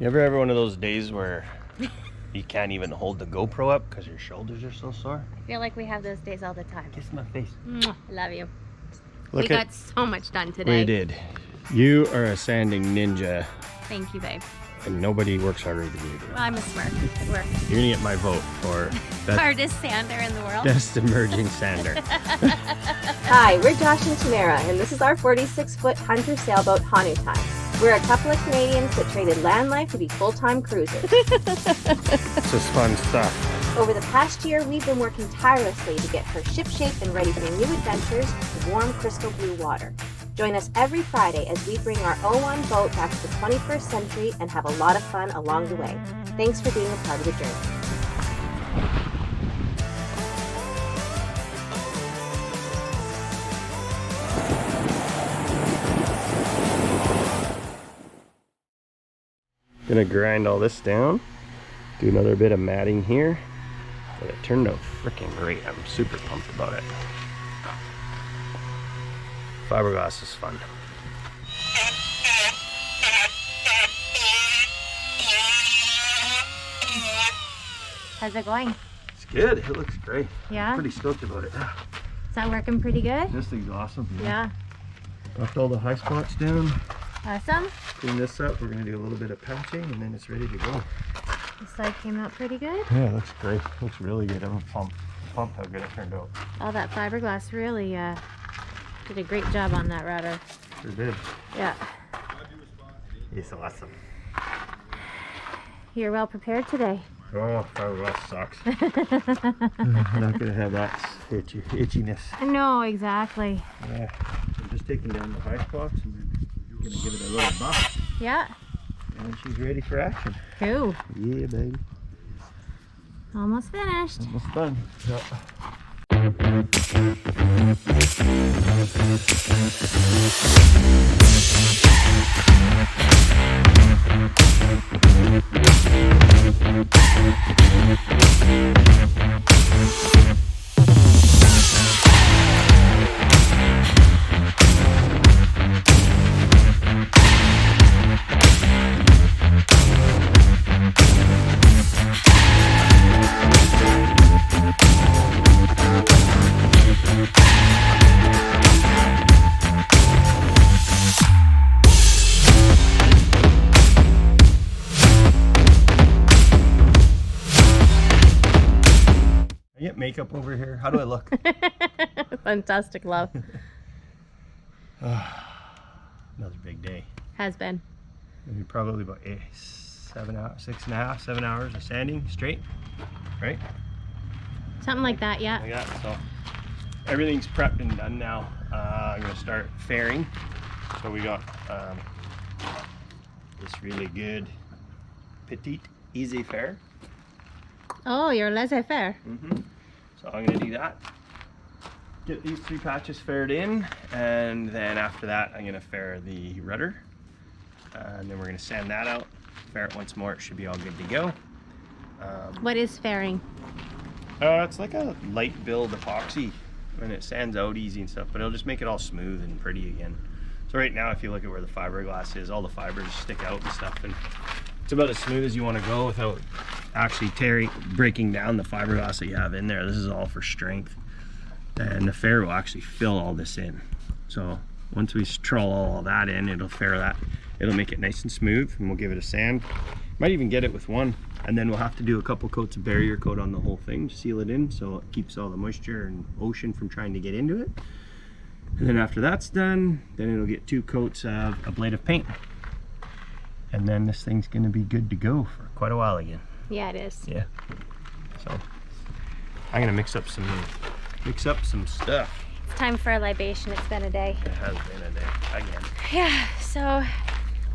You ever have one of those days where you can't even hold the GoPro up because your shoulders are so sore? I feel like we have those days all the time. Kiss my face. I love you. We got so much done today. We did. You are a sanding ninja. Thank you, babe. And nobody works harder than you do. Well, I'm a smart. It works. You're gonna get my vote for hardest sander in the world. Best emerging sander. Hi, we're Josh and Tamara, and this is our 46-foot Hunter Sailboat Honu time. We're a couple of Canadians that traded land life to be full-time cruisers. This is fun stuff. Over the past year, we've been working tirelessly to get her shipshape and ready for new adventures with warm crystal blue water. Join us every Friday as we bring our O1 boat back to the 21st century and have a lot of fun along the way. Thanks for being a part of the journey. Gonna grind all this down, do another bit of matting here, but it turned out freaking great. I'm super pumped about it. Fiberglass is fun. How's it going? It's good. It looks great. Yeah? I'm pretty stoked about it. Is that working pretty good? This thing's awesome. Yeah. Left all the high spots down. Awesome. Clean this up. We're gonna do a little bit of patching and then it's ready to go. This side came out pretty good. Yeah, it looks great. Looks really good. I'm pumped how good it turned out. All that fiberglass really did a great job on that rudder. Sure did. Yeah. It's awesome. You're well prepared today. Oh, fiberglass sucks. I'm not gonna have that itchiness. No, exactly. Yeah. I'm just taking down the high spots and then gonna give it a little buff. Yeah. And she's ready for action. Cool. Yeah, baby. Almost finished. Almost done. Yeah. I get makeup over here. How do I look? Fantastic, love. Another big day. Has been. Maybe probably about 7 hours, 6.5, 7 hours of sanding straight, right? Something like that, yeah. Like that. So everything's prepped and done now. I'm gonna start fairing. So we got this really good petite easy fair. Oh, you're laissez-faire. So I'm gonna do that. Get these 3 patches faired in, and then after that I'm gonna fair the rudder. And then we're gonna sand that out, fair it once more. It should be all good to go. What is fairing? It's like a light build epoxy, and it sands out easy and stuff, but it'll just make it all smooth and pretty again. So right now, if you look at where the fiberglass is, all the fibers stick out and stuff, and it's about as smooth as you want to go without actually breaking down the fiberglass that you have in there. This is all for strength, and the fair will actually fill all this in. So once we troll all that in, it'll fair that. It'll make it nice and smooth, and we'll give it a sand. Might even get it with one, and then we'll have to do a couple coats of barrier coat on the whole thing to seal it in, so it keeps all the moisture and ocean from trying to get into it. And then after that's done, then it'll get 2 coats of ablative paint, and then this thing's going to be good to go for quite a while again. Yeah, it is. Yeah. So I'm gonna mix up some stuff. It's time for a libation. It's been a day. It has been a day again. Yeah, so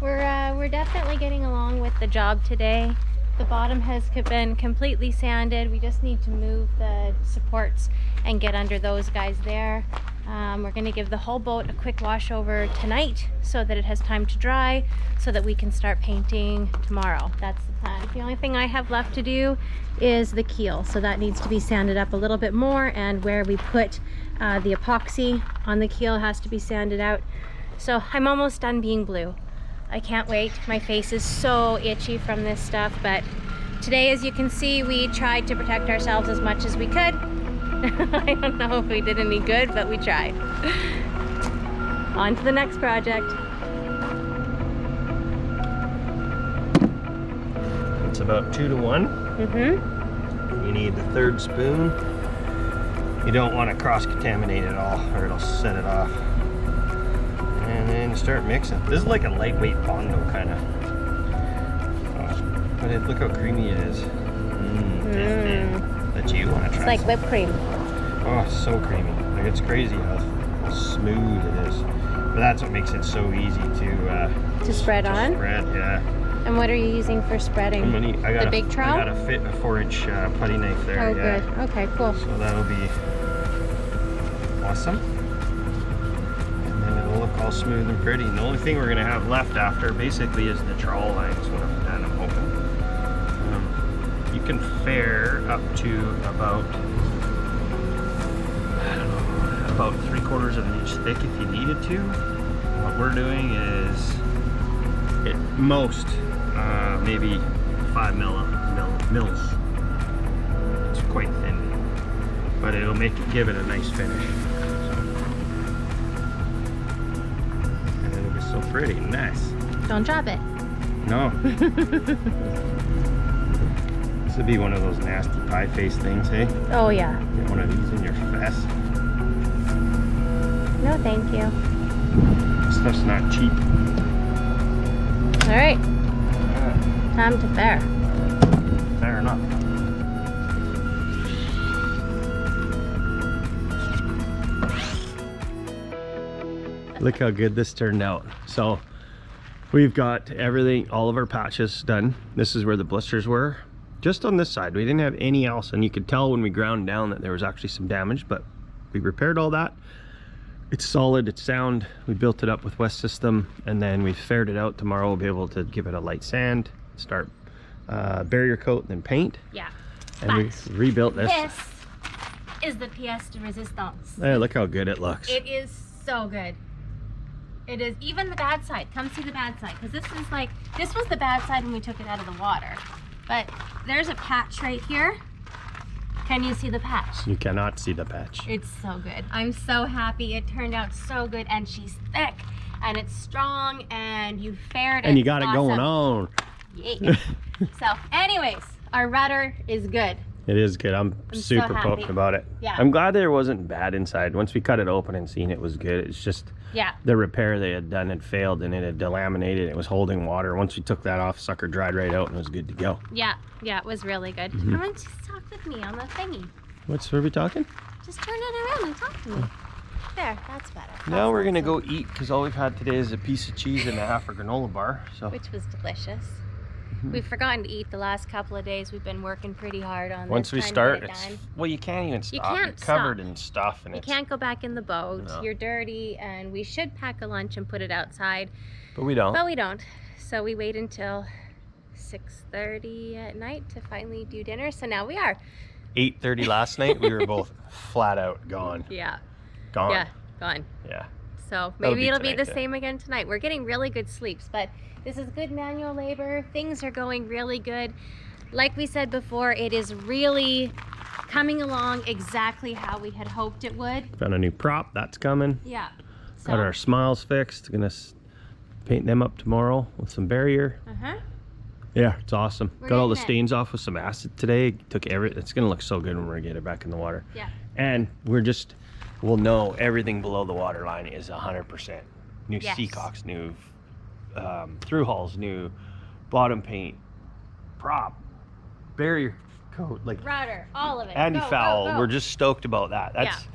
we're definitely getting along with the job today. The bottom has been completely sanded. We just need to move the supports and get under those guys there. We're going to give the whole boat a quick wash over tonight so that it has time to dry, so that we can start painting tomorrow. That's the plan. The only thing I have left to do is the keel, so that needs to be sanded up a little bit more, and where we put the epoxy on the keel has to be sanded out. So I'm almost done being blue. I can't wait. My face is so itchy from this stuff, but today, as you can see, we tried to protect ourselves as much as we could. I don't know if we did any good, but we tried. On to the next project. It's about 2 to 1. Mm-hmm. You need the 3rd spoon. You don't want to cross-contaminate it all, or it'll set it off. And then you start mixing. This is like a lightweight bondo kind of. Oh, but look how creamy it is. That you want to try. It's like whipped cream. Oh, it's so creamy. Like, it's crazy how smooth it is. But that's what makes it so easy to spread on? Spread, yeah. And what are you using for spreading? The big trowel? I got a 4-inch putty knife there. Oh, yeah. good. Okay, cool. So that'll be awesome. And then it'll look all smooth and pretty. And the only thing we're going to have left after basically is the trowel lines when I'm done, I'm hoping. You can fare up to about, I don't know, about 3/4 of an inch thick if you needed to. What we're doing is at most maybe 5 mils. It's quite thin, but it'll give it a nice finish. And it'll be so pretty, nice. Don't drop it. No. This would be one of those nasty pie face things, hey? Oh yeah. Get one of these in your face. No, thank you. This stuff's not cheap. All right. Time to fare. Fair enough. Look how good this turned out. So we've got everything, all of our patches done. This is where the blisters were. Just on this side, we didn't have any else, and you could tell when we ground down that there was actually some damage, but we repaired all that. It's solid, it's sound. We built it up with West System, and then we fared it out. Tomorrow we'll be able to give it a light sand, start barrier coat, and then paint. Yeah. And we rebuilt this. This is the pièce de résistance. Hey, look how good it looks. It is so good. It is. Even the bad side. Come see the bad side, because this was the bad side when we took it out of the water. But there's a patch right here. Can you see the patch? You cannot see the patch. It's so good. I'm so happy. It turned out so good, and she's thick, and it's strong, and you fared it. And you got awesome. it going on. Yeah. So, anyways, our rudder is good. It is good. I'm super so pumped about it. Yeah. I'm glad there wasn't bad inside. Once we cut it open and seen it was good. It's just the repair they had done had failed, and it had delaminated. It was holding water. Once we took that off, sucker dried right out and it was good to go. Yeah, it was really good. Come on, just talk with me on the thingy. What are we talking? Just turn it around and talk to me. There, that's better. Now we're gonna go eat, because all we've had today is a piece of cheese and a half a granola bar. So which was delicious. We've forgotten to eat the last couple of days. We've been working pretty hard on once this. we start, it's, well, you can't even stop. You can't You're covered stop. in stuff, and you can't go back in the boat. No. You're dirty, and we should pack a lunch and put it outside. But we don't. But we don't. So we wait until 6:30 at night to finally do dinner. So now we are. 8:30 last night, we were both flat out gone. Yeah. Gone. Yeah, gone. Yeah. So That'll maybe it'll be the tonight, same again tonight. We're getting really good sleeps, but this is good manual labor. Things are going really good. Like we said before, it is really coming along exactly how we had hoped it would. Found a new prop, that's coming. Yeah. So, Got our smiles fixed. Gonna paint them up tomorrow with some barrier. Yeah, it's awesome. We're Got all the getting it. stains off with some acid today. Took it's gonna look so good when we get it back in the water. Yeah. And we'll know everything below the water line is 100%. New Yes. seacocks, new through hulls, new bottom paint, prop, barrier coat, like Rudder, all of it. anti-foul. Go, go, go. We're just stoked about that. That's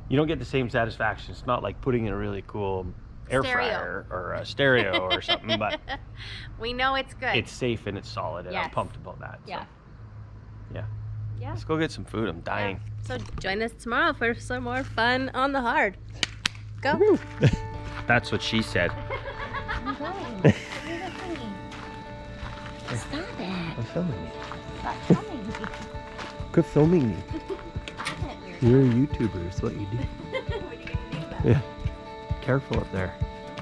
you don't get the same satisfaction. It's not like putting in a really cool air Stereo. fryer or a stereo or something, but we know it's good. it's safe and it's solid, and I'm Yes. pumped about that. Yeah. So, yeah. Yeah. Let's go get some food. I'm dying. So join us tomorrow for some more fun on the hard. Go. Woo. That's what she said. I'm going. Stop it. I'm filming you. Stop filming me. Quit filming me. You're a YouTuber, is what you do. What are you going to do about it? Yeah. Careful up there.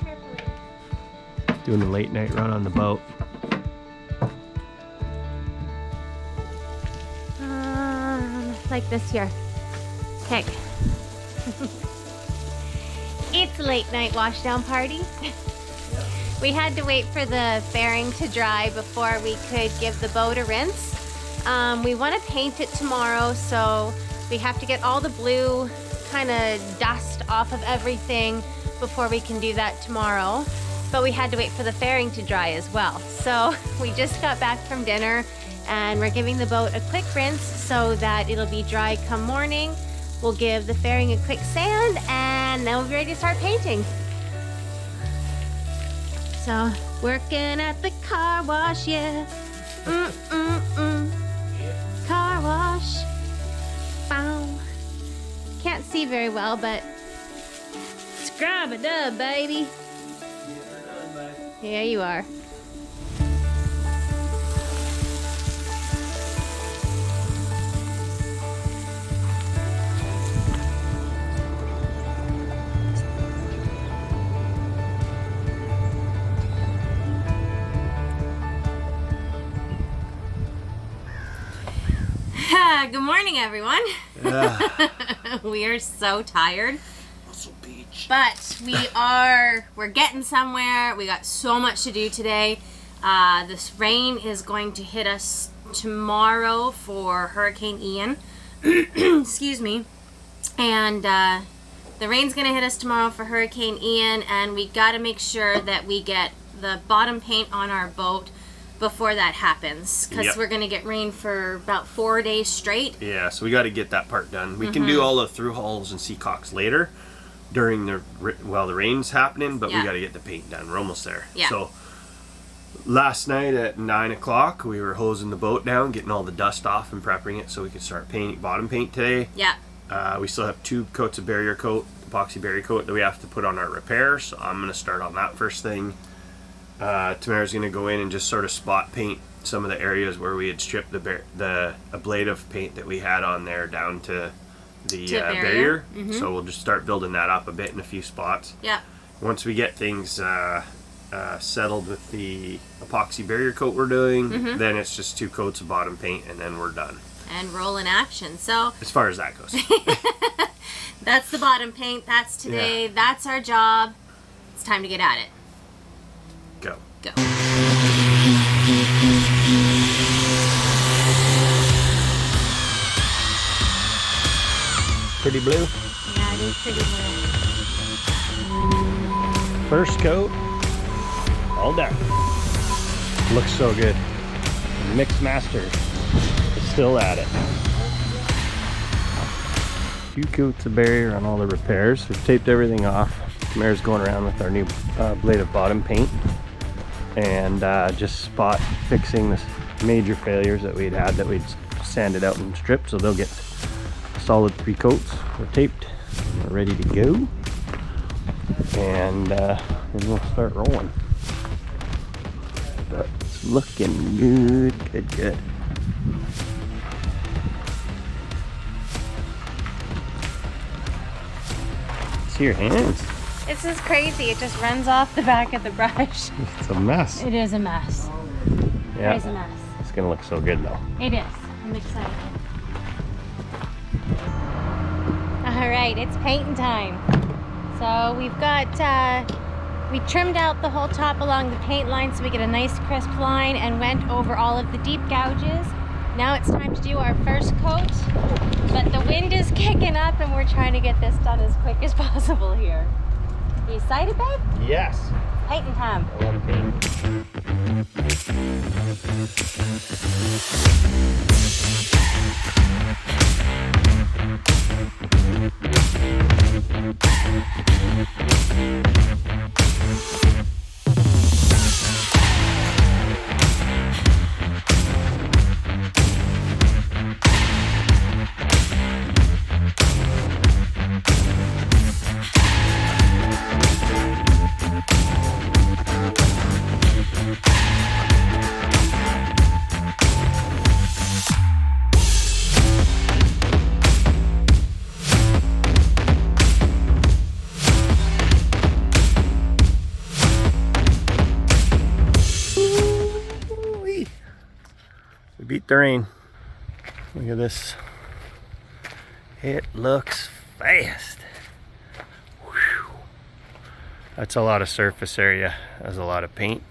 Carefully. Doing a late night run on the boat. Like this here. Okay. It's a late night washdown party. We had to wait for the fairing to dry before we could give the boat a rinse. We want to paint it tomorrow, so we have to get all the blue kind of dust off of everything before we can do that tomorrow. But we had to wait for the fairing to dry as well. So we just got back from dinner and we're giving the boat a quick rinse so that it'll be dry come morning. We'll give the fairing a quick sand and then we'll be ready to start painting. So, working at the car wash, yeah. Car wash. Bow. Can't see very well, but scrub-a-dub, baby. Yeah, you are. Good morning, everyone. We are so tired. Muscle Beach. But we're getting somewhere. We got so much to do today. This rain is going to hit us tomorrow for Hurricane Ian. Excuse me. And the rain's going to hit us tomorrow for Hurricane Ian, and we got to make sure that we get the bottom paint on our boat before that happens, because we're going to get rain for about 4 days straight. Yeah, so we got to get that part done. We can do all the through hulls and seacocks later during the rain's happening, but we got to get the paint done. We're almost there. Yeah. So last night at 9 o'clock, we were hosing the boat down, getting all the dust off and prepping it so we could start painting bottom paint today. Yeah. We still have 2 coats of barrier coat, epoxy barrier coat, that we have to put on our repair, so I'm going to start on that first thing. Tamara's going to go in and just sort of spot paint some of the areas where we had stripped the ablative paint that we had on there down to the barrier. So we'll just start building that up a bit in a few spots. Yeah. Once we get things settled with the epoxy barrier coat we're doing, then it's just 2 coats of bottom paint and then we're done. And roll in action. So as far as that goes. that's the bottom paint. That's today. That's our job. It's time to get at it. Go. Go. Pretty blue. Yeah, it is pretty blue. First coat, all done. Looks so good. Mix master is still at it. 2 coats of barrier on all the repairs. We've taped everything off. Mare's going around with our new ablative bottom paint and just spot fixing the major failures that we'd had that we'd sanded out and stripped, so they'll get a solid 3 coats. We're taped, we're ready to go, and then we'll start rolling. But it's looking good, good, good. See your hands. This is crazy. It just runs off the back of the brush. It's a mess. It is a mess. Yeah. It is a mess. It's gonna look so good though. It is. I'm excited. All right, it's painting time. So we've got, we trimmed out the whole top along the paint line so we get a nice crisp line and went over all of the deep gouges. Now it's time to do our first coat, but the wind is kicking up and we're trying to get this done as quick as possible here. You excited, babe? Yes. Painting time. I love paint. We beat the rain. Look at this. It looks fast. Whew. That's a lot of surface area. That's a lot of paint.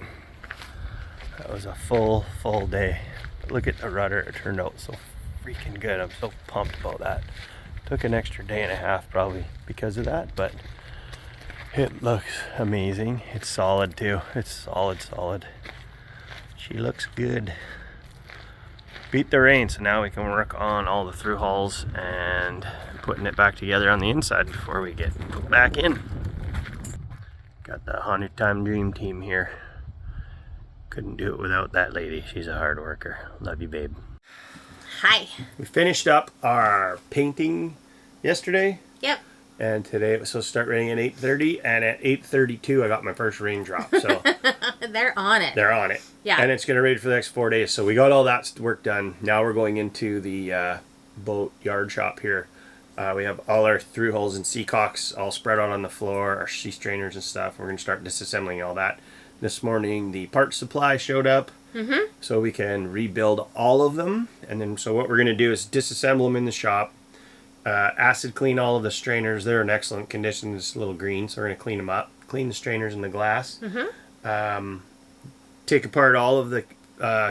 That was a full day. But look at the rudder. It turned out so freaking good. I'm so pumped about that. Took an extra day and a half probably because of that, but it looks amazing. It's solid too. It's solid. She looks good. Beat the rain, so now we can work on all the through hulls and putting it back together on the inside before we get put back in. Got the 100-time dream team here. Couldn't do it without that lady. She's a hard worker. Love you, babe. Hi. We finished up our painting yesterday. Yep. And today it was supposed to start raining at 8:30, and at 8:32 I got my first raindrop. So They're on it. they're on it. Yeah. And it's going to rain for the next 4 days. So we got all that work done. Now we're going into the boat yard shop here. We have all our through holes and seacocks all spread out on the floor, our sea strainers and stuff. We're going to start disassembling all that. This morning the parts supply showed up. So we can rebuild all of them. And then so what we're going to do is disassemble them in the shop. Acid clean all of the strainers. They're in excellent condition. It's a little green, so we're going to clean them up. Clean the strainers and the glass. Take apart all of the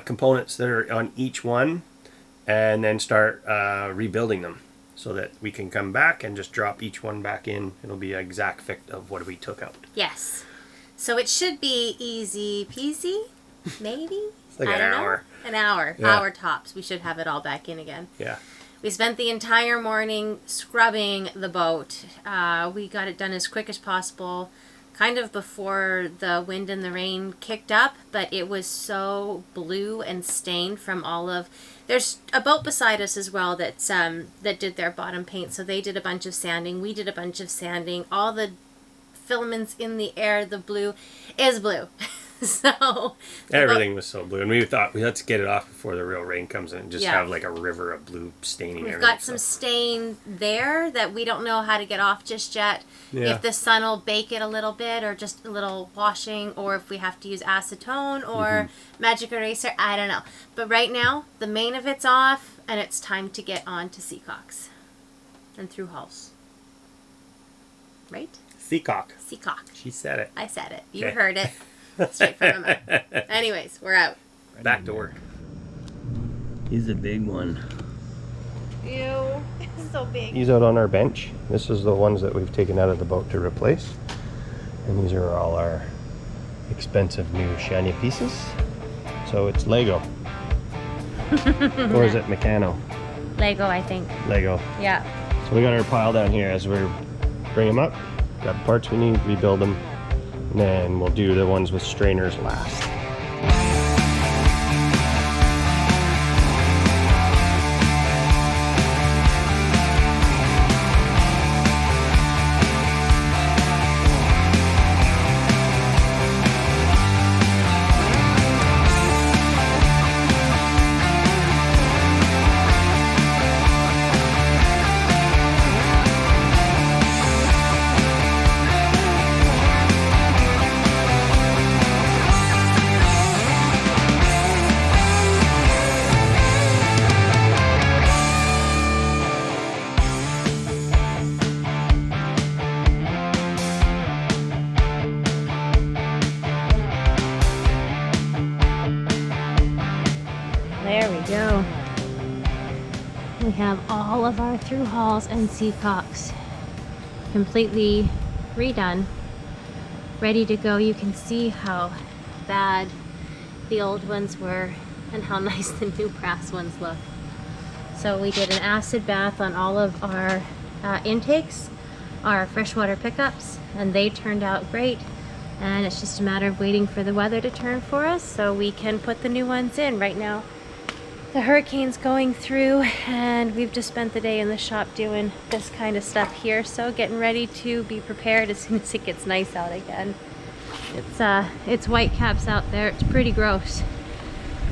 components that are on each one, and then start rebuilding them so that we can come back and just drop each one back in. It'll be an exact fit of what we took out. Yes. So it should be easy peasy, maybe? It's like an hour. An hour. Yeah. Hour tops. We should have it all back in again. Yeah. We spent the entire morning scrubbing the boat. We got it done as quick as possible, kind of before the wind and the rain kicked up, but it was so blue and stained from all of... There's a boat beside us as well that's, that did their bottom paint, so they did a bunch of sanding. We did a bunch of sanding. All the filaments in the air, the blue is blue. So everything was so blue, and we thought let's get it off before the real rain comes in and just Yeah. have like a river of blue staining. We've got some stain there that we don't know how to get off just yet. Yeah. If the sun will bake it a little bit, or just a little washing, or if we have to use acetone or magic eraser, I don't know. But right now, the main of it's off, and it's time to get on to seacocks and through hulls. Right? Seacock. Seacock. She said it. I said it. You Okay. heard it. Straight from my mouth. Anyways, we're out. Back to work. He's a big one. Ew. It's so big. He's out on our bench. This is the ones that we've taken out of the boat to replace. And these are all our expensive new shiny pieces. So it's Lego. Or is it Meccano? Lego, I think. Lego. Yeah. So we got our pile down here as we bring them up. Got the parts we need, rebuild them. And then we'll do the ones with strainers last. There we go. We have all of our through hulls and seacocks completely redone, ready to go. You can see how bad the old ones were and how nice the new brass ones look. So we did an acid bath on all of our intakes, our freshwater pickups, and they turned out great. And it's just a matter of waiting for the weather to turn for us so we can put the new ones in. Right now the hurricane's going through, and we've just spent the day in the shop doing this kind of stuff here, so getting ready to be prepared as soon as it gets nice out again. It's white caps out there. It's pretty gross,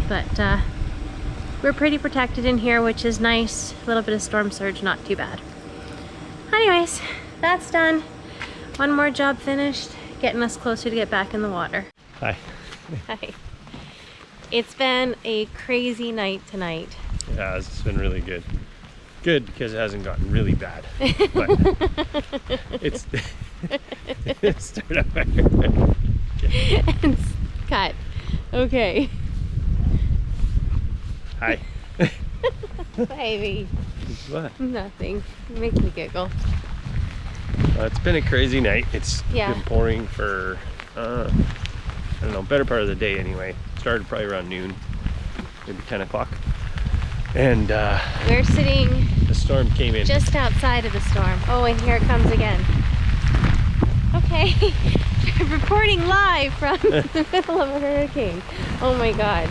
but we're pretty protected in here, which is nice. A little bit of storm surge, not too bad. Anyways, that's done. One more job finished, getting us closer to get back in the water. Hi. Hi. It's been a crazy night tonight. It has. It's been really good. Good because it hasn't gotten really bad. But it's start up there. It's cut. Okay. Hi. Baby. What? Nothing. You make me giggle. It's been a crazy night. It's Yeah. been pouring for, I don't know, better part of the day anyway. Started probably around noon, maybe 10 o'clock. And We're sitting the storm came in. just outside of the storm. Oh, and here it comes again. Okay. Reporting live from the middle of a hurricane. Oh my God.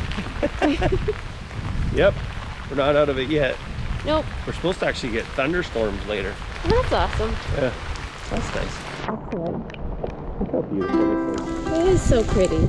Yep, we're not out of it yet. Nope. We're supposed to actually get thunderstorms later. That's awesome. Yeah, that's nice. Excellent. Look how beautiful this is. It is so pretty.